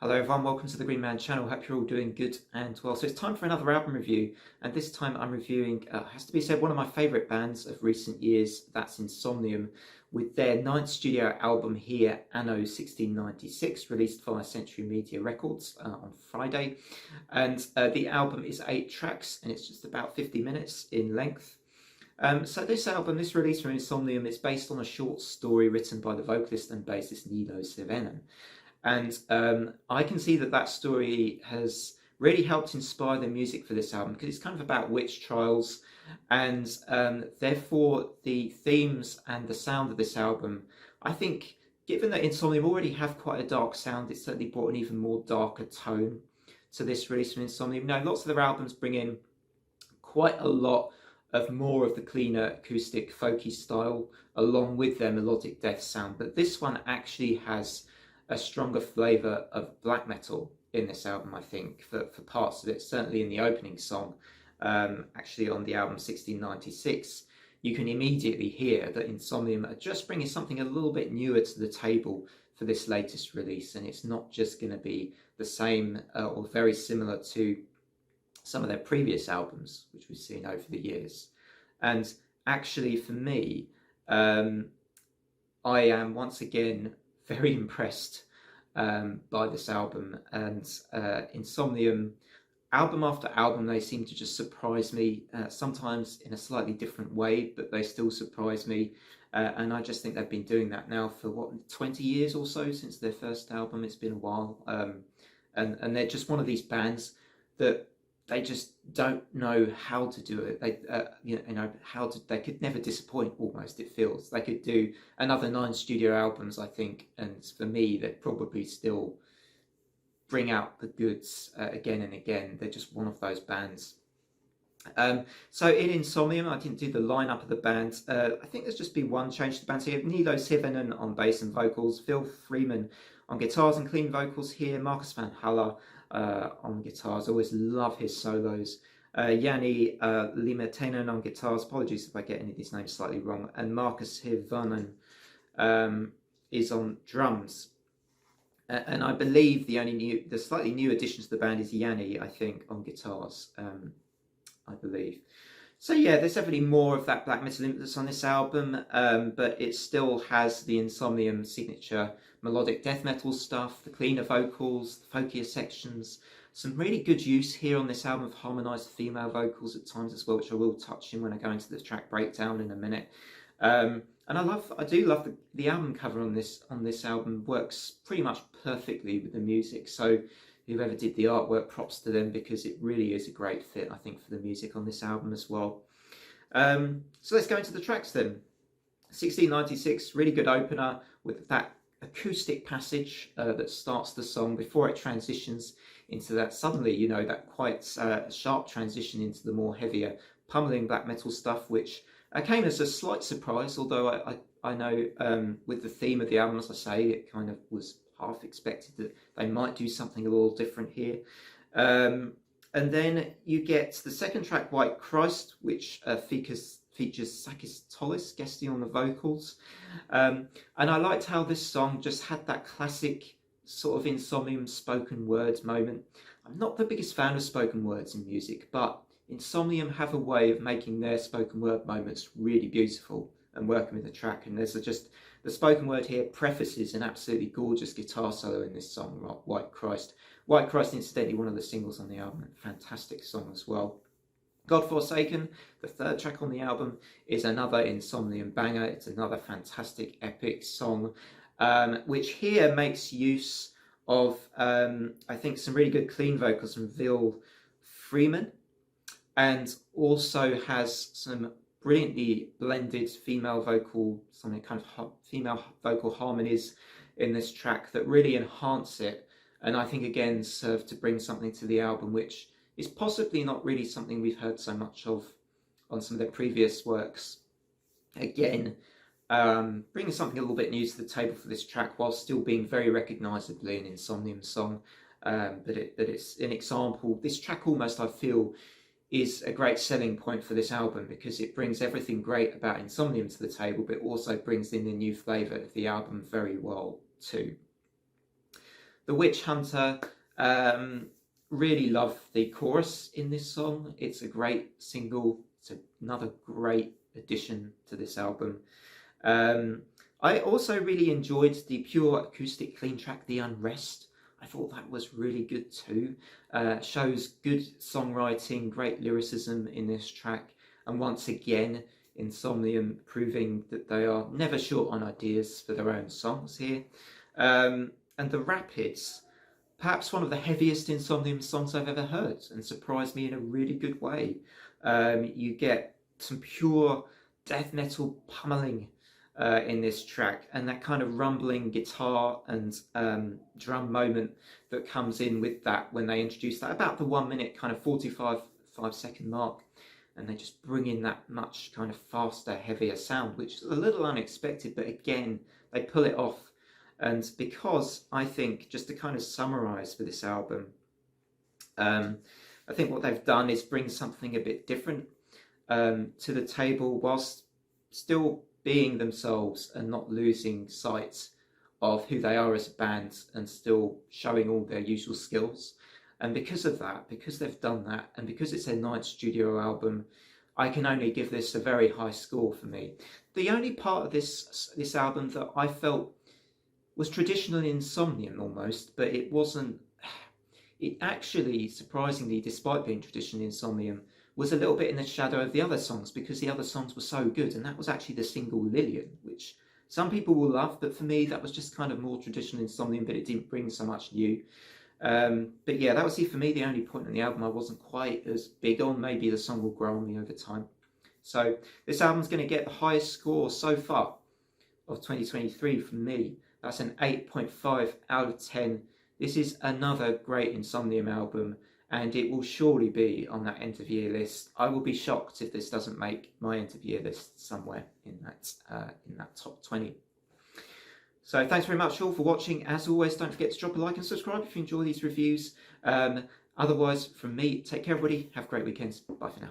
Hello everyone, welcome to the Green Man channel. Hope you're all doing good and well. So it's time for another album review, and this time I'm reviewing, has to be said, one of my favourite bands of recent years. That's Insomnium, with their ninth studio album here, Anno 1696, released via Century Media Records on Friday. And the album is 8 tracks, and it's just about 50 minutes in length. So this release from Insomnium, is based on a short story written by the vocalist and bassist Niilo Sevenen. And I can see that story has really helped inspire the music for this album, because it's kind of about witch trials, and therefore the themes and the sound of this album, I think, given that Insomnium already have quite a dark sound, it certainly brought an even more darker tone to this release from Insomnium. Now, lots of their albums bring in quite a lot of more of the cleaner acoustic folky style along with their melodic death sound, but this one actually has a stronger flavour of black metal in this album, I think, for parts of it. Certainly in the opening song, actually on the album 1696, you can immediately hear that Insomnium are just bringing something a little bit newer to the table for this latest release, and it's not just going to be the same or very similar to some of their previous albums, which we've seen over the years. And actually, for me, I am once again very impressed by this album, and Insomnium, album after album, they seem to just surprise me, sometimes in a slightly different way, but they still surprise me, and I just think they've been doing that now for 20 years or so since their first album. It's been a while, and they're just one of these bands that they just don't know how to do it. They could never disappoint. Almost, it feels they could do another 9 studio albums, I think, and for me, they'd probably still bring out the goods again and again. They're just one of those bands. So in Insomnium, I didn't do the lineup of the band. I think there's just been one change to the band. So you have Niilo Sevenen on bass and vocals, Phil Freeman on guitars and clean vocals here, Marcus van Haller on guitars. I always love his solos. Jani Limetenen on guitars. Apologies if I get any of these names slightly wrong. And Marcus Hirvonen is on drums. And I believe the slightly new addition to the band is Jani, I think, on guitars. I believe. So yeah, there's definitely more of that black metal influence on this album, but it still has the Insomnium signature melodic death metal stuff, the cleaner vocals, the folkier sections, some really good use here on this album of harmonised female vocals at times as well, which I will touch in when I go into the track breakdown in a minute. And I do love the album cover on this album. Works pretty much perfectly with the music, so whoever did the artwork, props to them, because it really is a great fit, I think, for the music on this album as well. So let's go into the tracks then. 1696, really good opener with that acoustic passage that starts the song before it transitions into that suddenly, that quite sharp transition into the more heavier pummeling black metal stuff, which came as a slight surprise, although I know with the theme of the album, as I say, it kind of was half expected that they might do something a little different here. And then you get the second track, White Christ, which features Sakis Tollis guesting on the vocals. And I liked how this song just had that classic sort of Insomnium spoken words moment. I'm not the biggest fan of spoken words in music, but Insomnium have a way of making their spoken word moments really beautiful and working with the track. And there's just the spoken word here prefaces an absolutely gorgeous guitar solo in this song, White Christ. White Christ, incidentally, one of the singles on the album, fantastic song as well. God Forsaken, the third track on the album, is another Insomnium banger. It's another fantastic epic song, which here makes use of, I think, some really good clean vocals from Phil Freeman, and also has some brilliantly blended female vocal harmonies in this track that really enhance it, and I think again serve to bring something to the album which is possibly not really something we've heard so much of on some of their previous works. Again, bringing something a little bit new to the table for this track, while still being very recognisably an Insomnium song, but it's an example. This track almost, I feel, is a great selling point for this album, because it brings everything great about Insomnium to the table, but also brings in the new flavour of the album very well too. The Witch Hunter, really love the chorus in this song. It's a great single. It's another great addition to this album. I also really enjoyed the pure acoustic clean track, The Unrest. I thought that was really good too. Shows good songwriting, great lyricism in this track, and once again, Insomnium proving that they are never short on ideas for their own songs here. And The Rapids, perhaps one of the heaviest Insomnium songs I've ever heard, and surprised me in a really good way. You get some pure death metal pummeling in this track, and that kind of rumbling guitar and drum moment that comes in with that when they introduce that about the 1 minute kind of 5 second mark, and they just bring in that much kind of faster, heavier sound, which is a little unexpected, but again they pull it off. And because I think, just to kind of summarize for this album, I think what they've done is bring something a bit different to the table, whilst still being themselves and not losing sight of who they are as a band, and still showing all their usual skills. And because of that, because they've done that, and because it's their 9th studio album, I can only give this a very high score for me. The only part of this album that I felt was traditional Insomnium almost, but it wasn't. It actually, surprisingly, despite being traditional Insomnium, was a little bit in the shadow of the other songs, because the other songs were so good, and that was actually the single Lillian, which some people will love, but for me that was just kind of more traditional Insomnium, but it didn't bring so much new. But yeah, that was for me the only point in the album I wasn't quite as big on. Maybe the song will grow on me over time. So this album's going to get the highest score so far of 2023 from me. That's an 8.5 out of 10. This is another great Insomnium album, and it will surely be on that end of year list. I will be shocked if this doesn't make my end of year list somewhere in that top 20. So thanks very much all for watching. As always, don't forget to drop a like and subscribe if you enjoy these reviews. Otherwise, from me, take care everybody. Have great weekends. Bye for now.